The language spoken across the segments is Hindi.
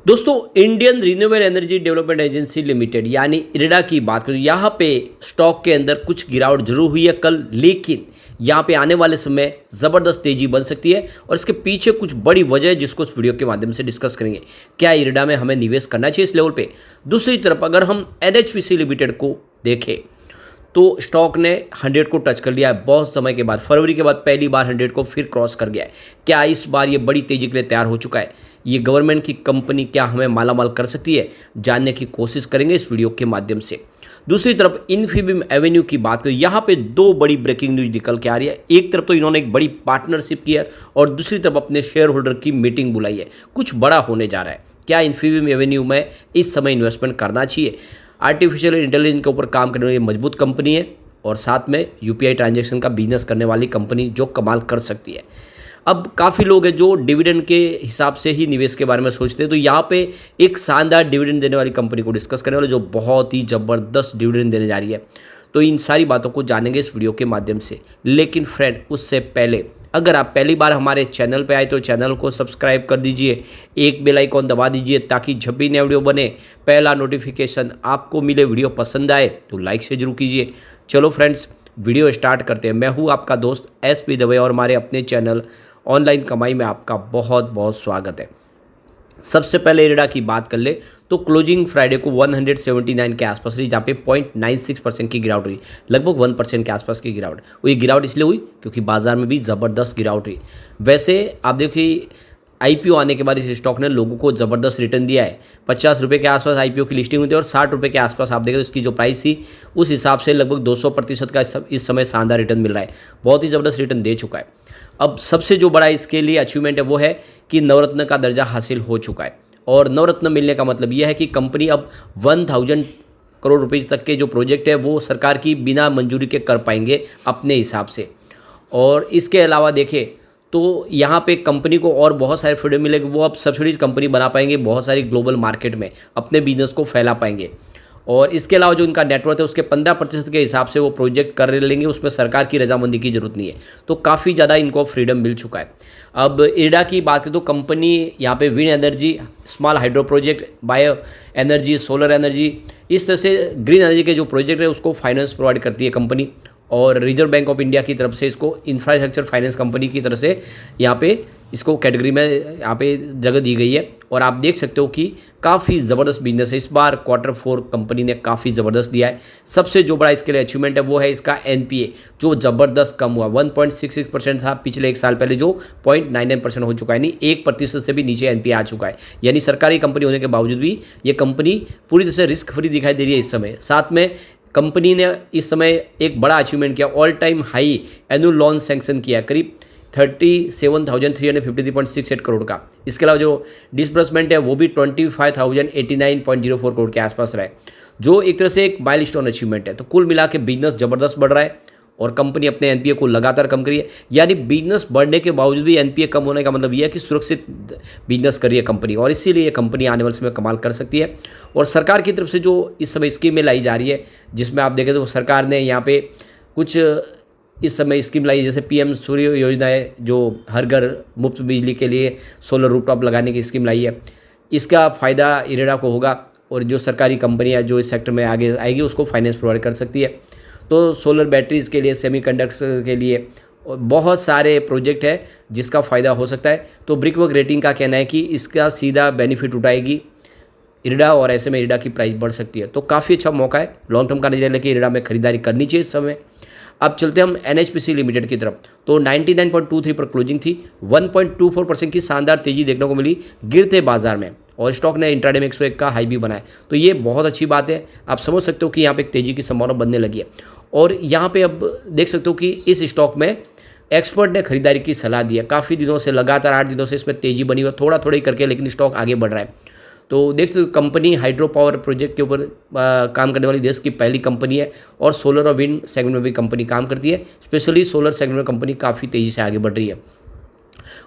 दोस्तों, Indian renewable energy development agency limited यानी इरडा की बात करें, यहाँ पे स्टॉक के अंदर कुछ गिरावट जरूर हुई है कल, लेकिन यहाँ पे आने वाले समय ज़बरदस्त तेजी बन सकती है और इसके पीछे कुछ बड़ी वजह है जिसको इस वीडियो के माध्यम से डिस्कस करेंगे। क्या इरडा में हमें निवेश करना चाहिए इस लेवल पे? दूसरी तरफ अगर हम एनएचपीसी लिमिटेड को देखें तो स्टॉक ने 100 को टच कर लिया है बहुत समय के बाद। फरवरी के बाद पहली बार 100 को फिर क्रॉस कर गया है। क्या इस बार ये बड़ी तेजी के लिए तैयार हो चुका है? ये गवर्नमेंट की कंपनी क्या हमें मालामाल कर सकती है? जानने की कोशिश करेंगे इस वीडियो के माध्यम से। दूसरी तरफ इन्फीबीम एवेन्यू की बात करें, यहाँ पे दो बड़ी ब्रेकिंग न्यूज निकल के आ रही है। एक तरफ तो इन्होंने एक बड़ी पार्टनरशिप की है और दूसरी तरफ अपने शेयर होल्डर की मीटिंग बुलाई है। कुछ बड़ा होने जा रहा है। क्या इन्फीबीम एवेन्यू में इस समय इन्वेस्टमेंट करना चाहिए? आर्टिफिशियल इंटेलिजेंस के ऊपर काम करने वाली मजबूत कंपनी है और साथ में यूपीआई ट्रांजैक्शन का बिजनेस करने वाली कंपनी जो कमाल कर सकती है। अब काफ़ी लोग हैं जो डिविडेंड के हिसाब से ही निवेश के बारे में सोचते हैं, तो यहाँ पे एक शानदार डिविडेंड देने वाली कंपनी को डिस्कस करने वाले जो बहुत ही ज़बरदस्त डिविडेंड देने जा रही है। तो इन सारी बातों को जानेंगे इस वीडियो के माध्यम से। लेकिन फ्रेंड, उससे पहले अगर आप पहली बार हमारे चैनल पे आए तो चैनल को सब्सक्राइब कर दीजिए, एक बेल आइकॉन दबा दीजिए ताकि जब भी नया वीडियो बने पहला नोटिफिकेशन आपको मिले। वीडियो पसंद आए तो लाइक से जरूर कीजिए। चलो फ्रेंड्स, वीडियो स्टार्ट करते हैं। मैं हूँ आपका दोस्त SP दवे और हमारे अपने चैनल ऑनलाइन कमाई में आपका बहुत बहुत स्वागत है। सबसे पहले इरडा की बात कर ले तो क्लोजिंग फ्राइडे को 179 के आसपास रही, जहाँ पे 0.96% की गिरावट हुई, लगभग 1% के आसपास की गिरावट हुई। गिरावट इसलिए हुई क्योंकि बाजार में भी ज़बरदस्त गिरावट हुई। वैसे आप देखिए, आईपीओ आने के बाद इस स्टॉक ने लोगों को ज़बरदस्त रिटर्न दिया है। 50 रुपये के आसपास आईपीओ की लिस्टिंग हुई थी और 60 रुपये के आसपास आप देखें तो इसकी जो प्राइस थी उस हिसाब से लगभग 200% का इस समय शानदार रिटर्न मिल रहा है। बहुत ही ज़बरदस्त रिटर्न दे चुका है। अब सबसे जो बड़ा इसके लिए अचीवमेंट है वो है कि नवरत्न का दर्जा हासिल हो चुका है। और नवरत्न मिलने का मतलब यह है कि कंपनी अब 1000 करोड़ रुपए तक के जो प्रोजेक्ट है वो सरकार की बिना मंजूरी के कर पाएंगे अपने हिसाब से। और इसके अलावा देखें तो यहाँ पे कंपनी को और बहुत सारे फ्रीडम मिलेगी। वो अब सब्सिडीज कंपनी बना पाएंगे, बहुत सारी ग्लोबल मार्केट में अपने बिजनेस को फैला पाएंगे। और इसके अलावा जो इनका नेटवर्क है उसके 15% के हिसाब से वो प्रोजेक्ट कर लेंगे, उसमें सरकार की रजामंदी की जरूरत नहीं है। तो काफ़ी ज़्यादा इनको फ्रीडम मिल चुका है। अब इरडा की बात करें तो कंपनी यहाँ पे wind energy, small hydro project, bio energy, solar energy, इस तरह से ग्रीन एनर्जी के जो प्रोजेक्ट है उसको फाइनेंस प्रोवाइड करती है कंपनी। और रिजर्व बैंक ऑफ इंडिया की तरफ से इसको इंफ्रास्ट्रक्चर फाइनेंस कंपनी की तरफ से यहाँ पे इसको कैटेगरी में यहाँ पे जगह दी गई है। और आप देख सकते हो कि काफ़ी ज़बरदस्त बिजनेस है। इस बार Q4 कंपनी ने काफ़ी ज़बरदस्त दिया है। सबसे जो बड़ा इसके लिए अचीवमेंट है वो है इसका NPA, जो ज़बरदस्त कम हुआ। 1.66% था पिछले एक साल पहले, जो 0.99% हो चुका है, यानी 1% से भी नीचे NPA आ चुका है। यानी सरकारी कंपनी होने के बावजूद भी ये कंपनी पूरी तरह से रिस्क फ्री दिखाई दे रही है इस समय। साथ में कंपनी ने इस समय एक बड़ा अचीवमेंट किया, all time high annual loan sanction किया करीब 37,353.68 करोड़ का। इसके अलावा जो डिसबर्समेंट है वो भी 25,089.04 करोड़ के आसपास रहा है, जो एक तरह से एक माइलस्टोन अचीवमेंट है। तो कुल मिला के बिजनेस ज़बरदस्त बढ़ रहा है और कंपनी अपने NPA को लगातार कम करी है। यानी बिजनेस बढ़ने के बावजूद भी NPA कम होने का मतलब यह है कि सुरक्षित बिजनेस करी है कंपनी, और इसीलिए ये कंपनी आने वाले समय कमाल कर सकती है। और सरकार की तरफ से जो इस समय स्कीमें लाई जा रही है, जिसमें आप देखें तो सरकार ने यहाँ पे कुछ इस समय स्कीम लाई, जैसे PM सूर्य योजना है जो हर घर मुफ्त बिजली के लिए सोलर रूफटॉप लगाने की स्कीम लाई है। इसका फ़ायदा इरेडा को होगा और जो सरकारी कंपनियां जो इस सेक्टर में आगे आएगी उसको फाइनेंस प्रोवाइड कर सकती है। तो सोलर बैटरीज़ के लिए, सेमीकंडक्टर के लिए और बहुत सारे प्रोजेक्ट है जिसका फ़ायदा हो सकता है। तो ब्रिकवर्क रेटिंग का कहना है कि इसका सीधा बेनिफिट उठाएगी इरडा और ऐसे में इरडा की प्राइस बढ़ सकती है। तो काफ़ी अच्छा मौका है लॉन्ग टर्म का नजरिया लेके इरडा में खरीदारी करनी चाहिए इस समय। अब चलते हम NHPC लिमिटेड की तरफ। तो 99.23 पर क्लोजिंग थी, 1.24% की शानदार तेजी देखने को मिली गिरते बाजार में, और स्टॉक ने इंट्राडे में 101 का हाई भी बनाया। तो ये बहुत अच्छी बात है। आप समझ सकते हो कि यहाँ पे एक तेजी की संभावना बनने लगी है। और यहाँ पे अब देख सकते हो कि इस स्टॉक में एक्सपर्ट ने खरीदारी की सलाह दी है। काफ़ी दिनों से, लगातार 8 दिनों से इसमें तेजी बनी हुई, थोड़ा थोड़ा ही करके, लेकिन स्टॉक आगे बढ़ रहा है। तो देख सकते हो कंपनी हाइड्रो पावर प्रोजेक्ट के ऊपर काम करने वाली देश की पहली कंपनी है और सोलर और विंड सेगमेंट में भी कंपनी काम करती है। स्पेशली सोलर सेगमेंट में कंपनी काफ़ी तेज़ी से आगे बढ़ रही है।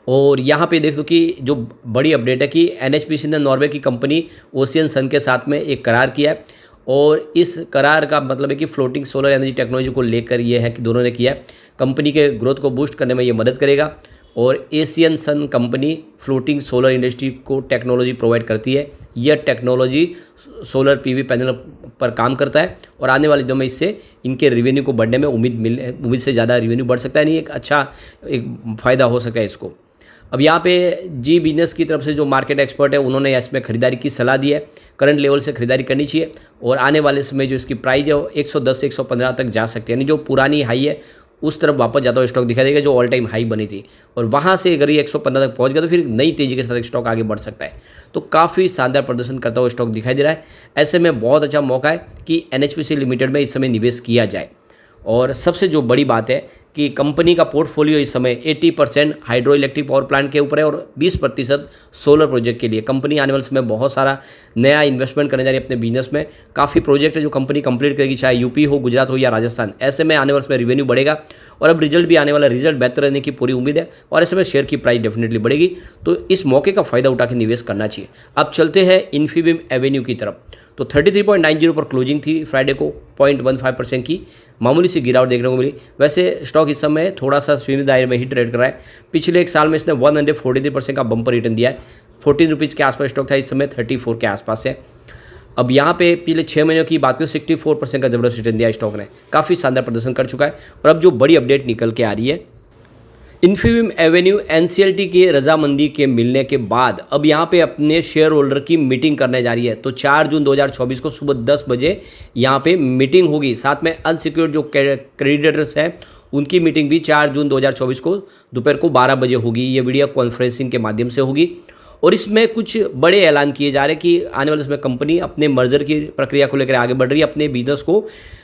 और यहाँ पे देख दो कि जो बड़ी अपडेट है कि NHPC ने नॉर्वे की कंपनी ओशियन सन के साथ में एक करार किया है, और इस करार का मतलब है कि फ्लोटिंग सोलर एनर्जी टेक्नोलॉजी को लेकर ये है कि दोनों ने किया है। कंपनी के ग्रोथ को बूस्ट करने में ये मदद करेगा। और एशियन सन कंपनी फ्लोटिंग सोलर इंडस्ट्री को टेक्नोलॉजी प्रोवाइड करती है। यह टेक्नोलॉजी सोलर पीवी पैनल पर काम करता है और आने वाले दिनों में इससे इनके रेवेन्यू को बढ़ने में उम्मीद से ज़्यादा रेवेन्यू बढ़ सकता है। नहीं, एक अच्छा एक फ़ायदा हो सकता है इसको। अब यहाँ पे जी बिजनेस की तरफ से जो मार्केट एक्सपर्ट है उन्होंने इसमें खरीदारी की सलाह दी है। करंट लेवल से खरीदारी करनी चाहिए और आने वाले समय जो इसकी प्राइस है वो 110 से 115 तक जा सकती है, यानी जो पुरानी हाई है उस तरफ वापस जाता हुआ स्टॉक दिखाई देगा जो ऑल टाइम हाई बनी थी, और वहाँ से अगर ये 115 तक पहुँच गया तो फिर नई तेज़ी के साथ स्टॉक आगे बढ़ सकता है। तो काफ़ी शानदार प्रदर्शन करता हुआ स्टॉक दिखाई दे रहा है। ऐसे में बहुत अच्छा मौका है कि NHPC लिमिटेड में इस समय निवेश किया जाए। और सबसे जो बड़ी बात है कि कंपनी का पोर्टफोलियो इस समय 80% हाइड्रो इलेक्ट्रिक पावर प्लांट के ऊपर है और 20% सोलर प्रोजेक्ट के लिए। कंपनी आने वाले समय बहुत सारा नया इन्वेस्टमेंट करने जा रही है अपने बिजनेस में। काफ़ी प्रोजेक्ट है जो कंपनी कंप्लीट करेगी, चाहे यूपी हो, गुजरात हो या राजस्थान। ऐसे में आने वाले समय रेवेन्यू बढ़ेगा और अब रिजल्ट भी आने वाला, रिजल्ट बेहतर रहने की पूरी उम्मीद है और ऐसे में शेयर की प्राइस डेफिनेटली बढ़ेगी। तो इस मौके का फ़ायदा उठा के निवेश करना चाहिए। अब चलते हैं इन्फीबीम एवेन्यू की तरफ। तो 33.90 पर क्लोजिंग थी फ्राइडे को, 0.15% की मामूली सी गिरावट देखने को मिली। वैसे स्टॉक इस समय थोड़ा सा सीमित दायरे में ही ट्रेड कर रहा है। पिछले एक साल में इसने 143% का बम्पर रिटर्न दिया है। 14 रुपीज़ के आसपास स्टॉक था, इस समय 34 के आसपास है। अब यहाँ पे पिछले 6 महीनों की बात करें 64% का जबरदस्त रिटर्न दिया स्टॉक ने, काफ़ी शानदार प्रदर्शन कर चुका है। और अब जो बड़ी अपडेट निकल के आ रही है, इन्फीबीम एवेन्यू NCLT की रजामंदी के मिलने के बाद अब यहाँ पे अपने शेयर होल्डर की मीटिंग करने जा रही है। तो 4 जून 2024 को सुबह 10 बजे यहाँ पे मीटिंग होगी। साथ में अनसिक्योर्ड जो क्रेडिटर्स हैं उनकी मीटिंग भी 4 जून 2024 को दोपहर को 12 बजे होगी। ये वीडियो कॉन्फ्रेंसिंग के माध्यम से होगी और इसमें कुछ बड़े ऐलान किए जा रहे हैं कि आने वाले समय कंपनी अपने मर्जर की प्रक्रिया को लेकर आगे बढ़ रही है। अपने बिजनेस को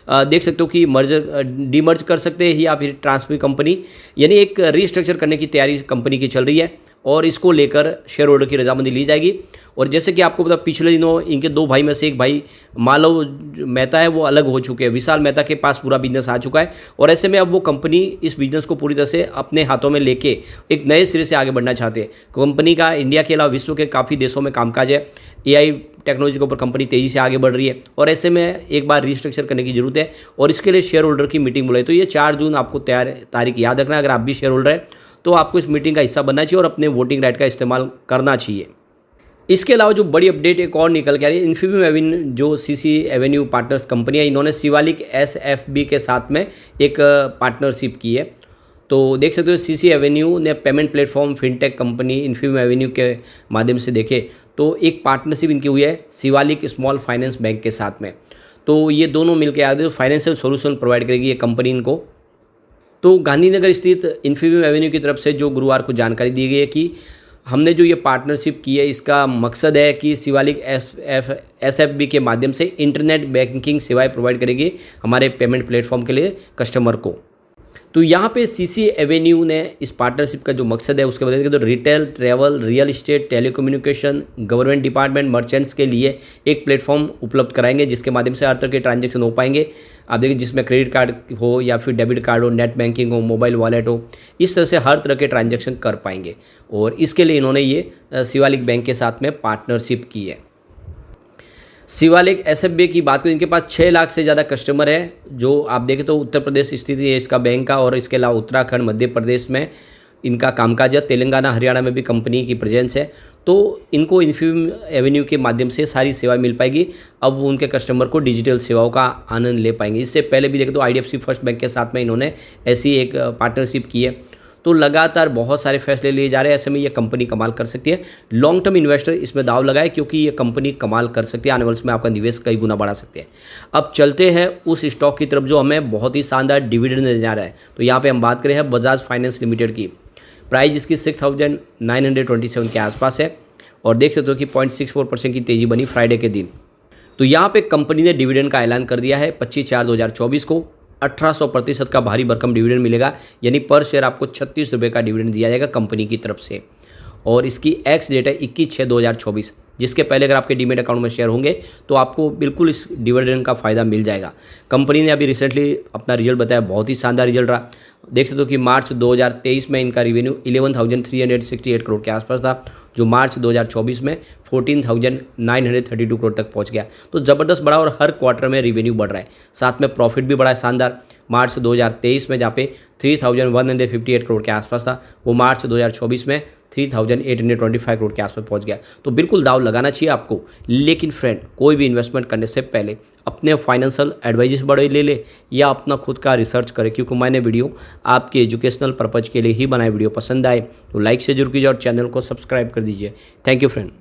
देख सकते हो कि मर्जर डीमर्ज कर सकते हैं या फिर ट्रांसफर कंपनी, यानी एक रीस्ट्रक्चर करने की तैयारी कंपनी की चल रही है और इसको लेकर शेयर होल्डर की रजामंदी ली जाएगी। और जैसे कि आपको पता, पिछले दिनों इनके 2 भाई में से एक भाई मालव मेहता है वो अलग हो चुके हैं। विशाल मेहता के पास पूरा बिजनेस आ चुका है और ऐसे में अब वो कंपनी इस बिजनेस को पूरी तरह से अपने हाथों में लेके एक नए सिरे से आगे बढ़ना चाहते हैं। कंपनी का इंडिया के अलावा विश्व के काफ़ी देशों में कामकाज है। AI टेक्नोलॉजी के ऊपर कंपनी तेज़ी से आगे बढ़ रही है और ऐसे में एक बार रीस्ट्रक्चर करने की जरूरत है और इसके लिए शेयर होल्डर की मीटिंग बुलाई। तो ये 4 जून आपको तारीख याद रखना। अगर आप भी शेयर होल्डर है तो आपको इस मीटिंग का हिस्सा बनना चाहिए और अपने वोटिंग राइट का इस्तेमाल करना चाहिए। इसके अलावा जो बड़ी अपडेट एक और निकल के आ रही है, इन्फीबीम एवेन्यू जो CC एवेन्यू पार्टनर्स कंपनी है, इन्होंने शिवालिक SFB के साथ में एक पार्टनरशिप की है। तो देख सकते हो CC एवेन्यू ने payment platform fintech company Infibeam Avenue के माध्यम से देखे तो एक पार्टनरशिप इनकी हुई है शिवालिक स्मॉल फाइनेंस बैंक के साथ में। तो ये दोनों मिलकर आगे फाइनेंशियल सोल्यूशन प्रोवाइड करेगी ये कंपनी इनको। तो गांधीनगर स्थित इन्फीबीम एवेन्यू की तरफ से जो गुरुवार को जानकारी दी गई है कि हमने जो ये पार्टनरशिप की है इसका मकसद है कि शिवालिक SFB के माध्यम से इंटरनेट बैंकिंग सेवाएं प्रोवाइड करेगी हमारे पेमेंट प्लेटफॉर्म के लिए कस्टमर को। तो यहाँ पे CC एवेन्यू ने इस पार्टनरशिप का जो मकसद है उसके बताया तो retail, travel, real estate, telecommunication, government department, merchants के लिए एक प्लेटफॉर्म उपलब्ध कराएंगे जिसके माध्यम से हर तरह के ट्रांजैक्शन हो पाएंगे। आप देखिए जिसमें क्रेडिट कार्ड हो या फिर डेबिट कार्ड हो, नेट बैंकिंग हो, मोबाइल वॉलेट हो, इस तरह से हर तरह के ट्रांजैक्शन कर पाएंगे और इसके लिए इन्होंने ये शिवालिक बैंक के साथ में पार्टनरशिप की है। शिवालिक SFB की बात करें, इनके पास 6 लाख से ज़्यादा कस्टमर है। जो आप देखें तो उत्तर प्रदेश स्थित है इसका बैंक का और इसके अलावा उत्तराखंड, मध्य प्रदेश में इनका कामकाज है। तेलंगाना, हरियाणा में भी कंपनी की प्रेजेंस है। तो इनको इन्फीबीम एवेन्यू के माध्यम से सारी सेवाएं मिल पाएगी। अब वो उनके कस्टमर को डिजिटल सेवाओं का आनंद ले पाएंगे। इससे पहले भी देखें तो IDFC फर्स्ट बैंक के साथ में इन्होंने ऐसी एक पार्टनरशिप की है। तो लगातार बहुत सारे फैसले लिए जा रहे हैं। ऐसे में ये कंपनी कमाल कर सकती है। लॉन्ग टर्म इन्वेस्टर इसमें दाव लगाए क्योंकि ये कंपनी कमाल कर सकती है। आने वाले समय आपका निवेश कई गुना बढ़ा सकते हैं। अब चलते हैं उस स्टॉक की तरफ जो हमें बहुत ही शानदार डिविडेंड देने जा रहा है। तो यहाँ पे हम बात करें हैं बजाज फाइनेंस लिमिटेड की। प्राइस इसकी 6,927 के आसपास है और देख सकते हो कि 0.64% की तेज़ी बनी फ्राइडे के दिन। तो यहाँ पे कंपनी ने डिविडेंड का ऐलान कर दिया है 25/4/2024 को। 1800% का भारी भरकम डिविडेंड मिलेगा, यानी पर शेयर आपको 36 रुपये का डिविडेंड दिया जाएगा कंपनी की तरफ से। और इसकी एक्स डेट है 21/6/2024, जिसके पहले अगर आपके डीमेट अकाउंट में शेयर होंगे तो आपको बिल्कुल इस डिविडेंड का फ़ायदा मिल जाएगा। कंपनी ने अभी रिसेंटली अपना रिजल्ट बताया, बहुत ही शानदार रिजल्ट रहा। देख सकते हो कि मार्च 2023 में इनका रिवेन्यू 11,368 करोड़ के आसपास था, जो मार्च 2024 में 14,932 करोड़ तक पहुंच गया। तो ज़बरदस्त बढ़ा और हर क्वार्टर में रिवेन्यू बढ़ रहा है, साथ में प्रॉफिट भी बढ़ा है शानदार। मार्च 2023 में जहाँ पे 3,158 करोड़ के आसपास था, वो मार्च 2024 में 3,825 करोड़ के आसपास पहुंच गया। तो बिल्कुल दाव लगाना चाहिए आपको, लेकिन फ्रेंड कोई भी इन्वेस्टमेंट करने से पहले अपने फाइनेंशियल एडवाइजेस बड़े ले ले या अपना खुद का रिसर्च करें, क्योंकि मैंने वीडियो आपके एजुकेशनल पर्पज़ के लिए ही बनाए। वीडियो पसंद आए तो लाइक से जरूर कीजिए और चैनल को सब्सक्राइब कर दीजिए। Thank you friend.